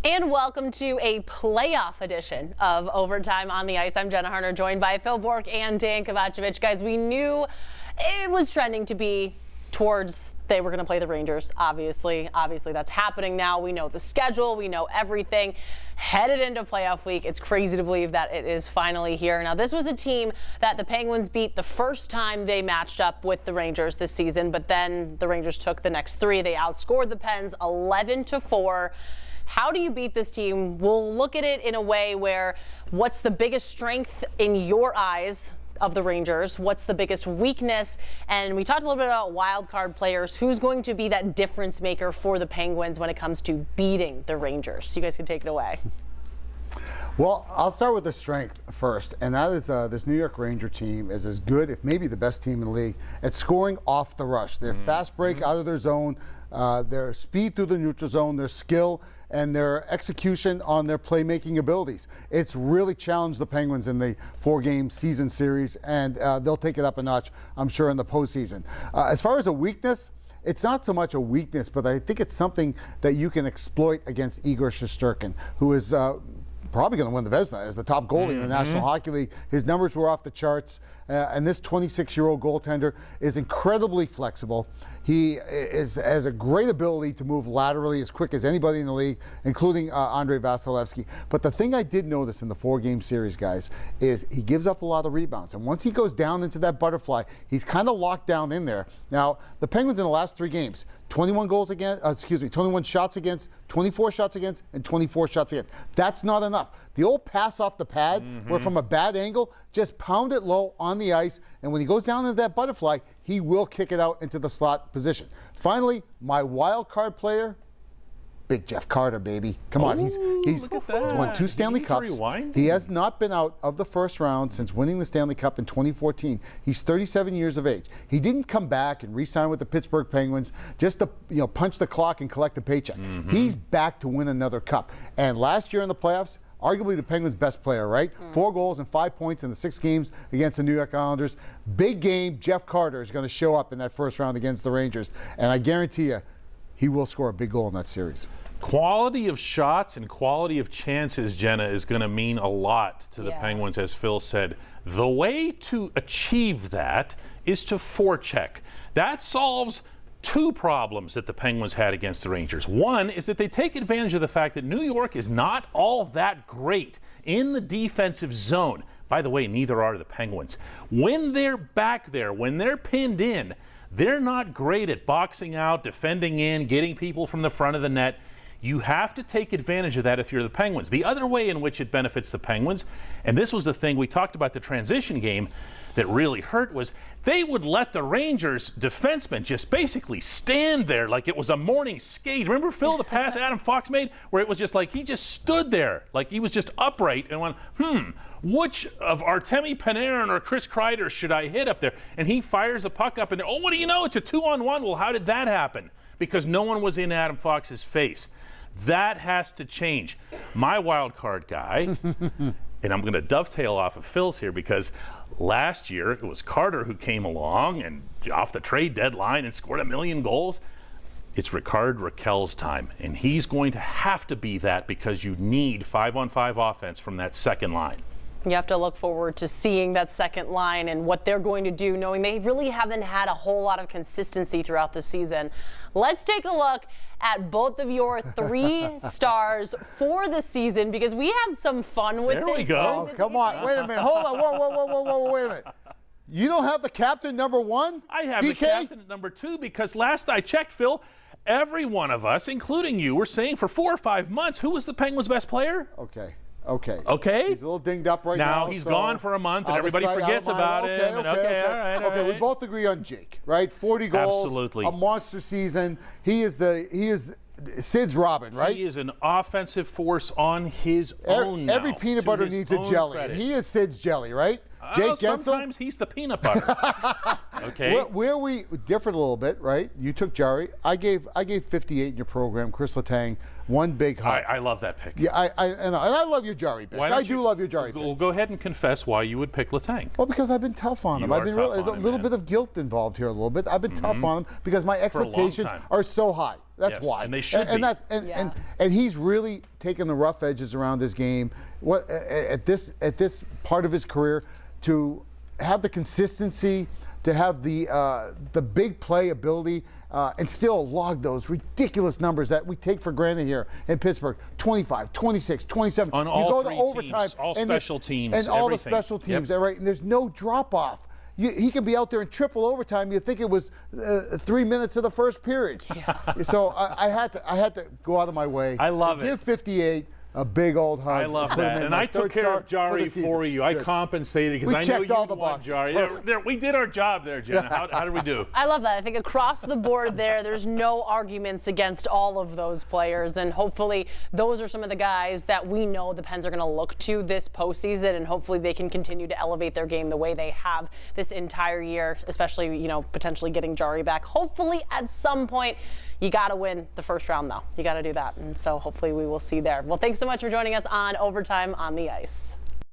And welcome to a playoff edition of Overtime on the Ice. I'm Jenna Harner, joined by Phil Bourque and Dejan Kovacevic. Guys, we knew it was trending to be towards they were going to play the Rangers, obviously. Obviously, that's happening now. We know the schedule. We know everything. Headed into playoff week. It's crazy to believe that it is finally here. Now, this was a team that the Penguins beat the first time they matched up with the Rangers this season, but then the Rangers took the next three. They outscored the Pens 11-4. How do you beat this team? We'll look at it in a way where what's the biggest strength in your eyes of the Rangers? What's the biggest weakness? And we talked a little bit about wild card players. Who's going to be that difference maker for the Penguins when it comes to beating the Rangers? You guys can take it away. Well, I'll start with the strength first, and that is this New York Ranger team is as good, if maybe the best team in the league, at scoring off the rush. Their fast break out of their zone, their speed through the neutral zone, their skill, and their execution on their playmaking abilities. It's really challenged the Penguins in the 4-game season series, and they'll take it up a notch, I'm sure, in the postseason. As far as a weakness, it's not so much a weakness, but I think it's something that you can exploit against Igor Shesterkin, who is probably going to win the Vezina as the top goalie in the National Hockey League. His numbers were off the charts, and this 26-year-old goaltender is incredibly flexible. He has a great ability to move laterally as quick as anybody in the league, including Andrei Vasilevsky. But the thing I did notice in the 4-game series, guys, is he gives up a lot of rebounds. And once he goes down into that butterfly, he's kind of locked down in there. Now, the Penguins in the last 3 games, 21 shots against, 24 shots against, and 24 shots against. That's not enough. The old pass off the pad, where from a bad angle, just pound it low on the ice, and when he goes down into that butterfly, he will kick it out into the slot position. Finally, my wild card player, Big Jeff Carter, baby. Come on, he's won 2 Stanley Cups. He has not been out of the first round since winning the Stanley Cup in 2014. He's 37 years of age. He didn't come back and re-sign with the Pittsburgh Penguins just to punch the clock and collect a paycheck. He's back to win another cup. And last year in the playoffs, arguably the Penguins' best player, right? 4 goals and 5 points in the 6 games against the New York Islanders. Big game. Jeff Carter is going to show up in that first round against the Rangers. And I guarantee you, he will score a big goal in that series. Quality of shots and quality of chances, Jenna, is going to mean a lot to the Penguins, as Phil said. The way to achieve that is to forecheck. That solves 2 problems that the Penguins had against the Rangers. One is that they take advantage of the fact that New York is not all that great in the defensive zone. By the way, neither are the Penguins. When they're back there, when they're pinned in, they're not great at boxing out, defending in, getting people from the front of the net. You have to take advantage of that if you're the Penguins. The other way in which it benefits the Penguins, and this was the thing we talked about the transition game that really hurt, was they would let the Rangers defensemen just basically stand there like it was a morning skate. Remember, Phil, the pass Adam Fox made where it was just like he just stood there like he was just upright and went, which of Artemi Panarin or Chris Kreider should I hit up there? And he fires a puck up and oh, what do you know? It's a 2-on-1. Well, how did that happen? Because no one was in Adam Fox's face. That has to change. My wild card guy, and I'm going to dovetail off of Phil's here because last year it was Carter who came along and off the trade deadline and scored 1 million goals. It's Rickard Rakell's time, and he's going to have to be that because you need 5-on-5 offense from that second line. You have to look forward to seeing that second line and what they're going to do, knowing they really haven't had a whole lot of consistency throughout the season. Let's take a look at both of your 3 stars for the season because we had some fun with this. There we go. Oh, come on. Wait a minute. Hold on. Whoa, wait a minute. You don't have the captain number 1? I have DK? the captain at number 2 because last I checked, Phil, every one of us, including you, were saying for 4 or 5 months, who was the Penguins' best player? Okay. He's a little dinged up right now. Now he's gone for a month, and everybody forgets about him. Okay, all right. We both agree on Jake, right? 40 goals, absolutely, a monster season. He is Sid's Robin, right? He is an offensive force on his own. Every now, peanut butter needs a jelly. Credit. He is Sid's jelly, right? Jake Gensel? Sometimes he's the peanut butter. Okay. Where we different a little bit, right? You took Jarry. I gave 58 in your program. Chris Letang, one big hug. I love that pick. Yeah, and I love your Jarry pick. I do love your Jarry pick. Well, go ahead and confess why you would pick Letang. Well, because I've been tough on him. There's a little bit of guilt involved here, a little bit. I've been tough on him because my expectations are so high. That's Yes, why. and they should and be. And he's really taken the rough edges around his game. What at this part of his career, to have the consistency, to have the big play ability, and still log those ridiculous numbers that we take for granted here in Pittsburgh. 25, 26, 27. On you all go three to overtime, teams, all and special teams, and all everything. the special teams. Yep. Right, and there's no drop off. He can be out there in triple overtime. You'd think it was 3 minutes of the first period. Yeah. So I had to go out of my way. I love and it. Give 58 a big old hug. I love Put him that. in And my I took third care star of Jari the for you. I Good. compensated because We I know checked you all the want boxes. Jari. Perfect. We did our job there, Jenna. How did we do? I love that. I think across the board there's no arguments against all of those players. And hopefully those are some of the guys that we know the Pens are going to look to this postseason. And hopefully they can continue to elevate their game the way they have this entire year, especially, potentially getting Jari back. Hopefully at some point, you got to win the first round, though. You got to do that. And so hopefully we will see there. Well, thanks so much for joining us on Overtime on the Ice.